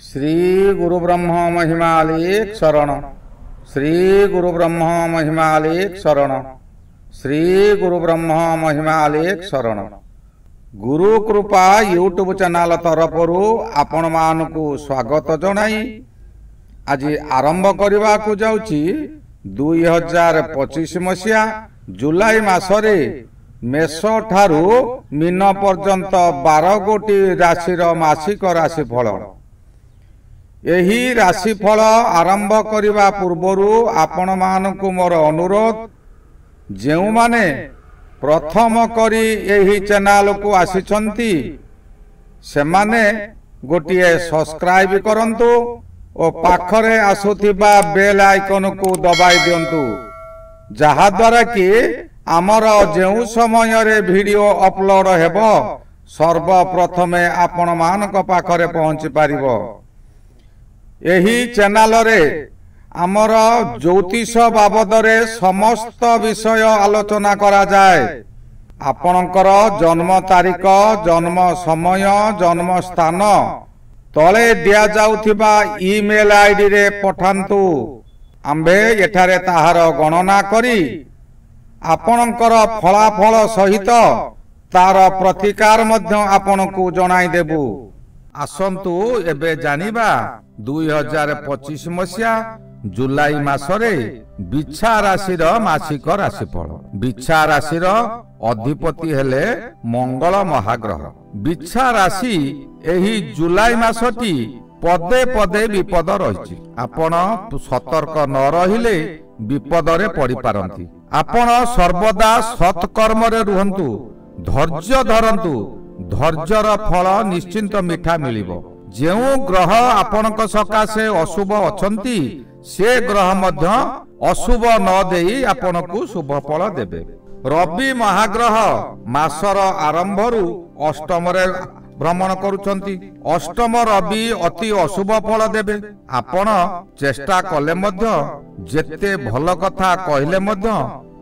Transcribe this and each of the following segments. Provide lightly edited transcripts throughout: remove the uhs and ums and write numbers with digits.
श्री गुरु ब्रह्म महिमालेख शरण। श्री गुरु ब्रह्म महिमालेख शरण। श्री गुरु ब्रह्म महिमालेख शरण। गुरु कृपा यूट्यूब चैनल तरफरु आपण मानकु स्वागत जनाई आज आरंभ करने को जाउची 2025 मसीहा जुलाई मासरे मेष ठारू मीन पर्यंत 12 गोटी राशिर मासिक राशिफल। यही राशिफल आरंभ करने पूर्वरु आपण मानकु मोर अनुरोध, जेउ माने प्रथम करी यही चैनल को आसीचंती से माने गोटिए सब्सक्राइब करंतु और पाखरे आसुथिबा बेल आइकन को दबाई दियंतु, जहा द्वारा कि आमर जेउ समय रे वीडियो अपलोड हेबो सर्वप्रथमे आपण मानक पाखरे पहुंची पारिबो। यही चैनल रे आमर ज्योतिष बाबद रे समस्त विषय आलोचना करा जाए। आपणकर जन्म तारीख, जन्म समय, जन्म स्थान तले दिया जाउथिबा ईमेल आईडी रे पठांतु। आम्भे एठारे ताहार गणना करी आपणकर फलाफल सहित तार प्रतिकार मध्य आपनकु जणाई देबु। आसंतु एबे जानिबा 2025 मसीहा जुलाई मासरे बिच्छा राशिर मासिक राशिफल। बिच्छा राशिर अधिपति हेले मंगल महाग्रह। बिच्छा राशि एही जुलाई मासटी पदे पदे विपद रहिछि। आपण सतर्क न रहिले विपद रे पड़ी पारंती। आपण सर्वदा सत्कर्म रे रुहंतु, धैर्य धरंतु। धैर्यर फल निश्चिंत मीठा मिलिबो। जेउ ग्रह आपनक सकाशे अशुभ अछंती से ग्रह मध्य अशुभ न देई आपनकु शुभ फल देबे। रवि महाग्रह मासर आरंभरु अष्टम रे भ्रमण करुछंती। अष्टम रवि अति अशुभ फल देबे। आपण चेष्टा कले मध्य जेते भल कथा कहले मध्य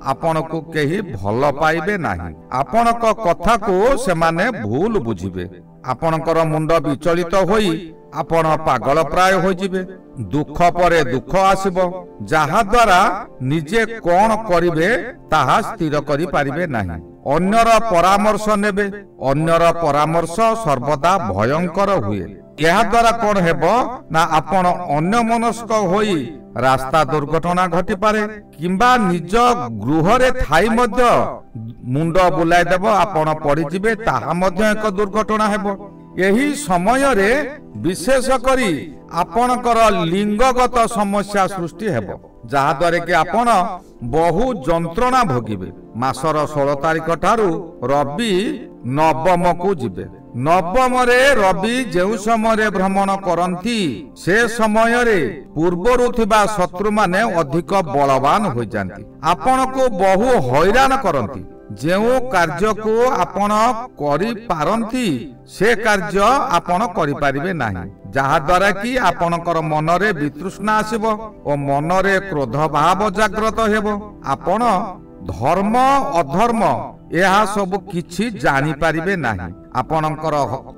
आपनकु केही भल पाइबे नाही। आपनक कथा को सेमाने भूल बुझिबे। आपनकर मुंड विचलित होई आपण पागल प्राय हो जिबे। दुख परे दुख आसीबो, जहा द्वारा निजे कोन करिवे ताहा स्थिर करि पारिबे नाही। अन्यर परामर्श नेबे। अन्यर परामर्श सर्वदा भयंकर हुए। यह द्वारा कौन हेबो ना आपण अन्य मनस्क होई रास्ता दुर्घटना घटी पारे, किंबा निज गृह रे थाई मध्य मुंड बुलाई देबो, आपण पड़ी जिबे, ताहा मध्य एक दुर्घटना हेबो। यही समय रे विशेष करी आपणकर लिंगगत समस्या सृष्टि हेबो, जहा द्वारा कि आपण बहु जंत्रणा भोगिबे। मासर 16 तारिख ठारू रवि नवम को जिबे। नवम रे रवि जेउ समय भ्रमण करंती से समय रे पूर्वरु थिबा शत्रु माने अधिक बलवान हो जांती। आपण को बहु हैरान करंती। जेउ कार्य को आपण करि पारंती से कार्य आपण करि पारिबे नाही, जहा द्वारा कि आपणकर मन रे वितृष्णा आसीबो और मन रे क्रोध भाव जागृत हेबो। आपण धर्म अधर्म यह सब किछि जानि पारिबे नाही। आपणकर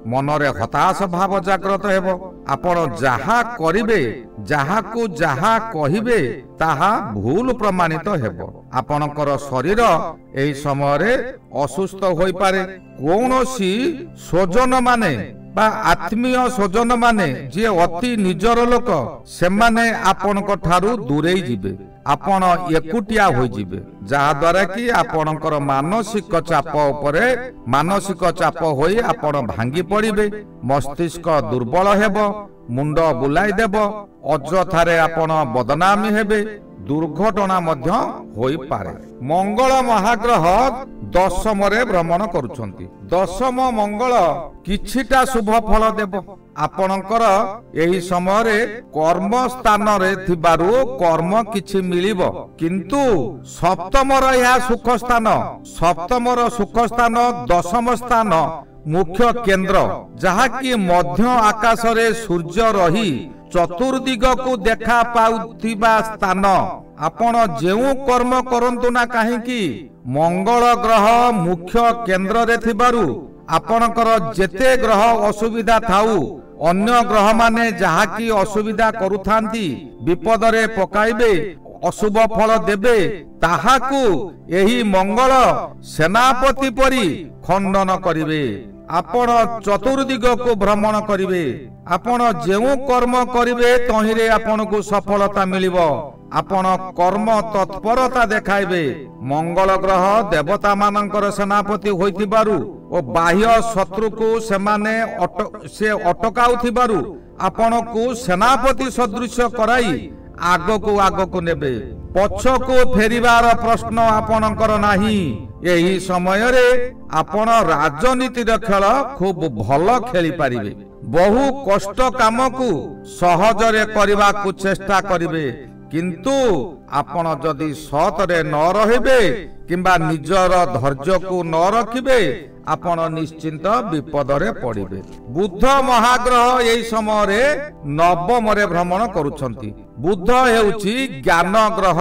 मन रे हताश भाव जागृत हेबो। आपण जहा करिबे, जहा को जहा कहिबे ताहा भूल प्रमाणित हेबो। आपणकर शरीर एही समय रे असुस्थ होई पारे। कोनोसी स्वजन माने बा आत्मीय स्वजन माने जे अति निजर लोक से माने आपणक ठारू दूरेई जिबे। आपण एकुटिया हो जिबे, जहा द्वारा कि आपणकर मानसिक चाप उपरे मानसिक चाप होई आपण भांगी पड़िबे। मस्तिष्क दुर्बल हेबो, मुंड बुलाई देबो, अजथारे आपण बदनामी हेबे, दुर्घटना मध्य होई पारे। मंगल महाग्रह दशम रे भ्रमण करुछंती। दशम मंगल किछिटा शुभ फल देबो। आपणकर एही समय रे कर्म स्थान रे थिबारु कर्म किछि मिलिबो, किंतु सप्तम रे या सुख स्थान, सप्तम रो सुख स्थान दशम स्थान मुख्य केंद्र, जहा कि मध्य आकाश रे सूर्य रही चतुर्दिग को देखा पाउथिबा स्थान। आपण जेउ कर्म करंतु ना काहे कि मंगल ग्रह मुख्य केंद्र रे थिबारु आपणकर जेते ग्रह असुविधा थाऊ अन्य ग्रह माने जहाकी असुविधा करुथांती विपद रे पकाइबे अशुभ फल देबे ताहाकू एही मंगल सेनापति परी खंडन करिवे। आपण चतुर्दिग को भ्रमण करिवे। आपण जेउ कर्म करिवे तहिरे आपण को सफलता मिलिबो। आपण कर्म तत्परता देखाइबे। मंगल ग्रह देवता मानकर सेनापति होइतिबारु ओ बाह्य शत्रु को से अटकाउथिबारु आपण को सेनापति सदृश कराई आग को नेबे। पछ को फेरिबार प्रश्न आपणकर नाही। यही समय रे आपण राजनीति खेल खूब भल खेली पारिबे। बहु कष्ट काम को सहज रे करबा को चेष्टा करिवे। किंतु आपण जदि सत रे न रहिबे किंबा निजर धैर्य को न रखिबे आपण निश्चिंत विपद रे पड़िबे। बुध महाग्रह एई समय रे नवम रे भ्रमण करूछंती। बुध हेउची ज्ञान ग्रह।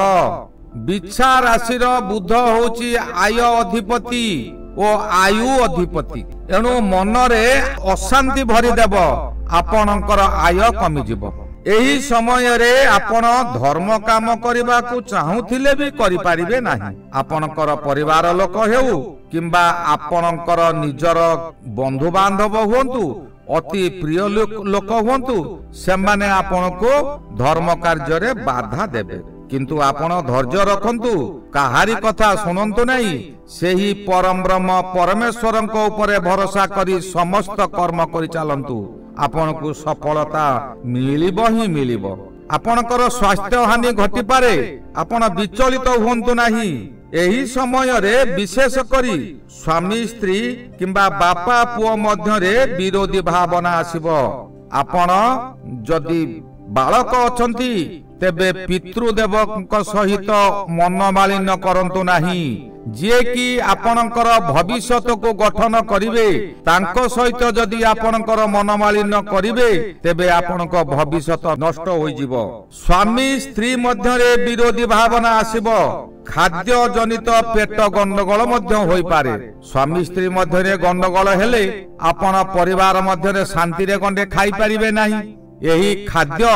बिछा राशि बुध होउची आय अधिपति ओ आयु अधिपति। एणु मन रे अशांति भरी देव। आपणकर आय कमी जिवो। एही समय रे आपण धर्म काम करबा को चाहुथिले भी करि पारिबे नाही। आपणकर परिवार लोक हेउ किंबा आपणकर निजर बंधु बांधव हुंतु अति प्रिय लोक हुंतु सेमाने आपण को धर्म कार्य रे बाधा देबे। किंतु आपण धैर्य रखंतु काहारी कथा सुनंतु नहीं। सेही परम ब्रह्म परमेश्वरन को ऊपर भरोसा करी समस्त कर्म करि चालंतु आपण को सफलता मिलिबो ही मिलिबो। आपणकर स्वास्थ्य हानि घटी पारे आपण विचलित हुंतु नहीं। एही समय रे विशेष करी स्वामी स्त्री किंबा बापा पुओ मध्य रे विरोधी भावना आसीबो। आपण जदि बालक अछंती तेबे पितृदेवक सहित मनमालिन्य करंतु नाही। जे कि आपणकर भविष्यत को गठन करिवे तांको सहित जदि आपणकर मनमालिन्य करिवे तेबे आपणक भविष्यत नष्ट होई जिवो। स्वामी स्त्री मध्य रे विरोधी भावना आसीबो। खाद्य जनित पेट गंडगोल मध्य होई पारे। स्वामी स्त्री मध्य रे गंडगोल हेले आपण परिवार मध्य रे शांति रे गंडे खाई परिबे नाही। एही खाद्य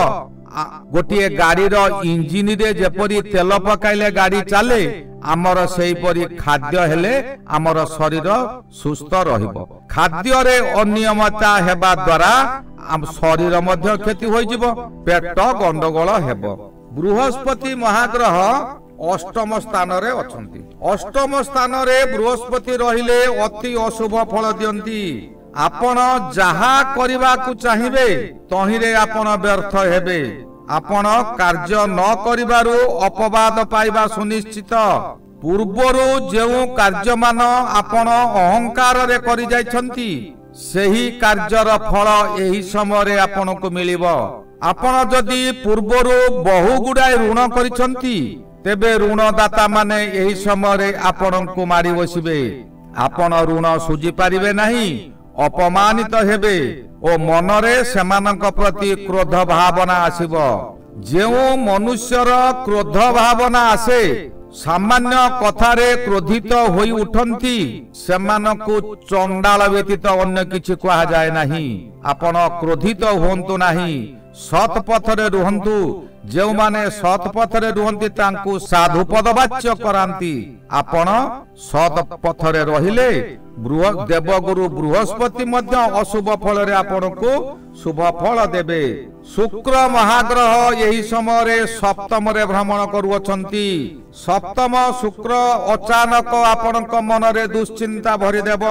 गोटे गाड़ी इंजिन रे जेपरी तेल पकाइले गाड़ी चले आमर सेही परी खाद्य हेले आमर शरीर सुस्थ रहिबो। खाद्य रे अनियमता हेबा द्वारा आम शरीर मध्य क्षति होई जिवो। पेट गंडगोल हेबो। बृहस्पति महाग्रह अष्टम स्थान रे अछंती। अष्टम स्थान रे बृहस्पति रहिले अति अशुभ फल दियंती। आपण जहा करबा को चाहिबे तहिरे आपण व्यर्थ हेबे। आपण कार्य न करिबारु अपवाद पाइबा सुनिश्चित। पूर्वरु जेउ कार्य मान आपण अहंकार रे करि जाइछंती सेही कार्यर फल एही समय रे आपण को मिलिबो। आपण जदि पूर्वरु बहु गुडाय ऋण करिछंती तेबे ऋणदाता माने एही समय रे आपण को मारी बसिबे। आपण ऋण सुझी पारिबे नाही। अपमानित हेबे ओ मनरे सेमानक प्रति क्रोध भावना आसीबो। जेउ मनुष्यर क्रोध भावना आसे सामान्य कथारे क्रोधित होई उठंती सेमानकु चंडाल व्यतीत अन्य किछि कहा जाय नाही। आपण क्रोधित होंतु नाही। सत पथरे रुहंतु। जेउ माने सत पथरे रुहंती तांकु साधु पदवाच्य करांती। आपण सत पथरे रहिले देवगुरु बृहस्पति मध्य अशुभ फल रे आपण को शुभ फल देबे। शुक्र महाग्रह यही समय रे सप्तम रे भ्रमण करूछंती। सप्तम शुक्र अचानक आपणक मन रे दुश्चिंता भरी देव।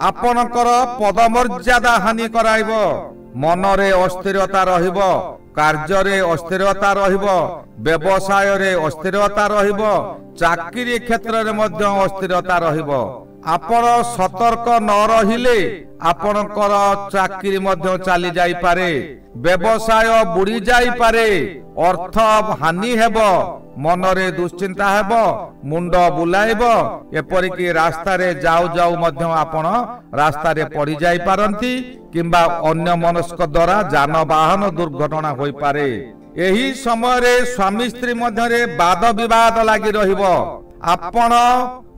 आपणकर पदमर्यादा हानि कराइबो। मन रे अस्थिरता रहिबो। कार्य रे अस्थिरता रहिबो। व्यवसाय रे अस्थिरता रहिबो। चाकरी क्षेत्र रे मध्य अस्थिरता रहिबो। आपण सतर्क न रहिले आपणकर चाकरी मध्य चली जाई पारे। व्यवसाय बुड़ी जाई पारे। अर्थ हानि हेबो। मन रे दुश्चिंता हेबो। मुंड बुलाइबो। एपरिकी रास्ता रे जाऊ जाऊ मध्य आपण रास्ता रे पड़ी जाई पारंती किंबा अन्य मनस्क द्वारा जानवाहन दुर्घटना होई पारे। एही समय रे स्वामी स्त्री मध्य रे वाद विवाद लागि रहिबो। आपण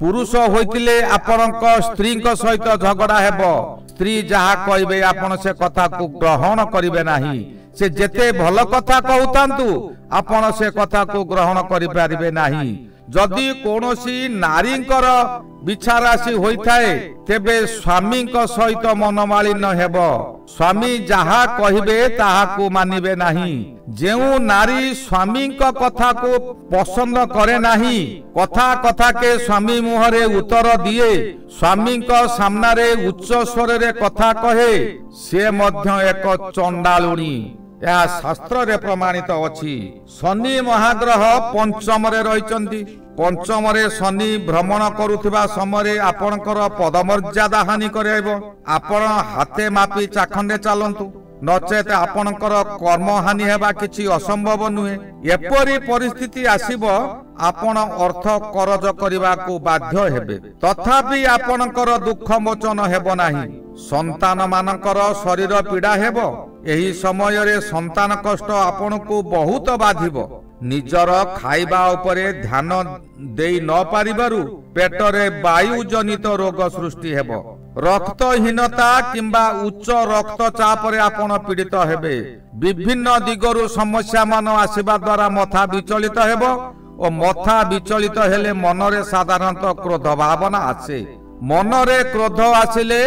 पुरुष होइतिले आपणक स्त्री सहित झगड़ा हेब स्त्री जहा कहबे आपण से कथा को ग्रहण करिवे नाही से जेते भल कथा कहउतांतु आपण से कथा को ग्रहण करि पारिबे नाही जदि कोनोसी नारींकर बिछा राशि होइथाए तेबे स्वामी सहित मनमालिन हेब स्वामी जहा कहिबे ताहा को मानिबे नाही जेउ नारी स्वामी कथा को पसंद करे नाही कथा कथा के स्वामी मुहरे उत्तर दिए स्वामी सामना रे उच्च स्वर रे कथा कहे से मध्य एक चंडालुणी यह शास्त्र रे प्रमाणित अछि शनि महाग्रह पंचम रे रहिचंती पंचम रे शनि भ्रमण करुथिबा समय आपणकर पदमर्यादा हानि करैबो आपण हाथे मापी चाखंडे चालंतु नचेत आपणकर कर्म हानि हेबा किछि असंभव नुहे एपरि परिस्थिति आसीबो आपण अर्थ करज करिबा को बाध्य हेबे तथापि आपणकर दुख मोचन हेबो नाही संतान मानकर शरीर पीड़ा हेबो एही समय रे संतान कष्ट आपण को बहुत बाधिबो निजर खाइबा उपरे ध्यान देई न पारिबारु पेटरे वायु जनित रोग सृष्टि हेबो रक्तहीनता किंबा उच्च रक्तचाप रे आपण पीड़ित हेबे विभिन्न दिगरु समस्या मान आसीबा द्वारा मथा विचलित हेबो और मथा विचलित हेले मनरे साधारणतः क्रोध भावना आसे मनरे क्रोध आसिले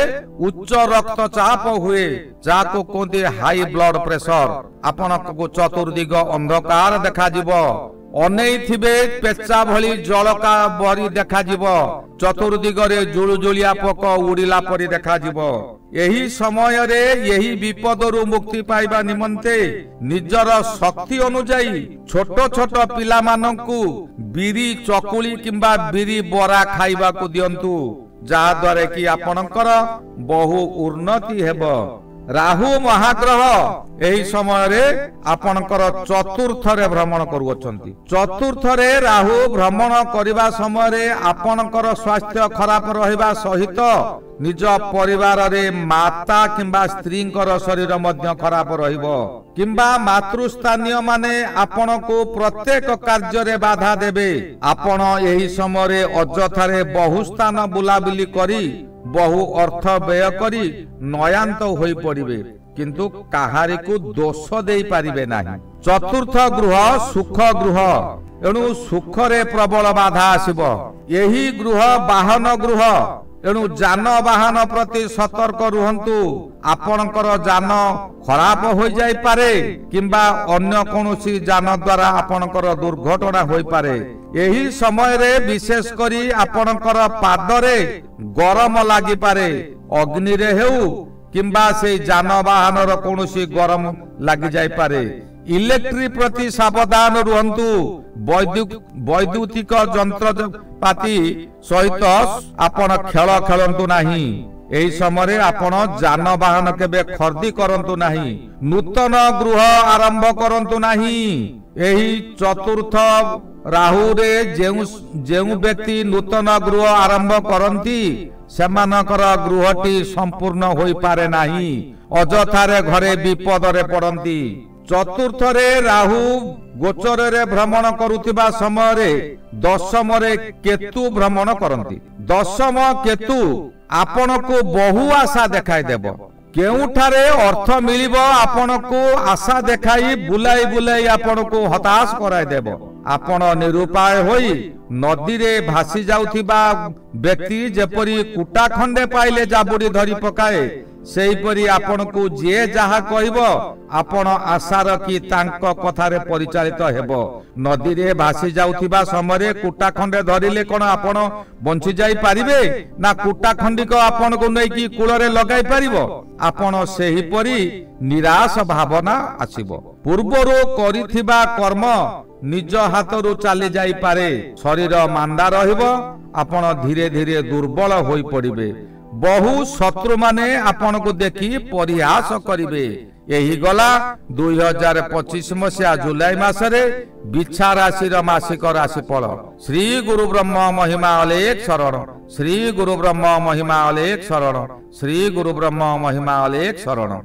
उच्च रक्तचाप हुए जाको कोंदी हाई ब्लड प्रेशर आपण को चतुर्दिग अंधकार देखा जिवो अनेई थिबे पेचा भली जलका बरी देखा जिवो चतुर्दिग रे जुलुजुलिया पोक उड़िला परी देखा जिवो एही समय रे यही विपदरु मुक्ति पाइबा निमंते निजर शक्ति अनुଯାयी छोट छोट पिला मानंकु बिरी चकुली किंबा बिरी बरा खाइबा को दियंतु जहा द्वारा कि आपणकर बहु उन्नति हेबो राहु महाग्रह एही समय रे आपणकर चतुर्थ रे भ्रमण करूछंती चतुर्थ रे राहु भ्रमण करिबा समय रे आपणकर स्वास्थ्य खराब रहिबा सहित निज परिवार रे माता किंबा स्त्रींकर शरीर मध्य खराब रहिबो किंबा मातृस्थानीय माने आपण को प्रत्येक कार्य रे बाधा देबे आपण एही समय रे अजथारे बहु स्थान बुलाबुली करी बहु अर्थ व्यय करी नयांत होई पड़िबे किंतु काहारी को दोष देई पारिबे नाही चतुर्थ गृह सुख गृह एणु सुख रे प्रबल बाधा आसीबो एही गृह वाहन गृह एणु जान वाहन प्रति सतर्क रुहंतु आपणकर जान खराब हो जाई पारे किंबा अन्य कोनोसी जान द्वारा आपणकर दुर्घटना होई पारे एही समय रे विशेष करी आपणकर पाद रे गरम लागि पारे अग्नि रे हेउ किंबा से जान वाहन रो कोनोसी गरम लागि जाई पारे इलेक्ट्रिक प्रति सावधान रुहंतु वैद्युतिक जंत्रपाती सहित आपण खेल खेलंतु नाही एही समय आपण जान वाहन केबे खर्दी करंतु नाही नूतन गृह आरंभ करंतु नाही एही चतुर्थ राहु रे जेउ व्यक्ति नूतन गृह आरंभ करंती सेमानकर गृहटी संपूर्ण होई पारे नाही अजथारे घरे विपद रे पड़ंती चतुर्थ रे राहु गोचर रे भ्रमण करुथिबा समय रे दशम रे केतु भ्रमण करंती दशम केतु आपण को बहु आशा देखाई देबो केउठारे अर्थ मिलिबो आपण को आशा देखाई बुलाई बुलाई आपण को हताश कराई देबो आपण निरुपाय होई नदी रे भासी जाउथिबा व्यक्ति जेपरी कुटा खंडे पाइले जाबुडी धरी पकाए सेहीपरि आपण को जे जहा कहबो आपण आशा रखी तांको कथारे परिचालित हेबो नदी रे भासी जाउथिबा समय कुटा खंडे धरिले कोन आपण बंची जाई पारिबे ना कुटा खंडी को आपण को नै की कूल रे लगाई पारिबो आपण सेहीपरि निराश भावना आसीबो पूर्वरो करिथिबा कर्म निज हाथरू चली जाई पारे शरीर मांदा रहिबो आपण धीरे धीरे दुर्बल होई पड़िबे बहु शत्रु माने आपण को देखी परिहास करिवे एही गला 2025 मसिया जुलाई मासरे बिछा राशि मासिक राशिफल श्री गुरु ब्रह्म महिमा अलेख शरण श्री गुरु ब्रह्म महिमा अलेख शरण श्री गुरु ब्रह्म महिमा अलेख शरण।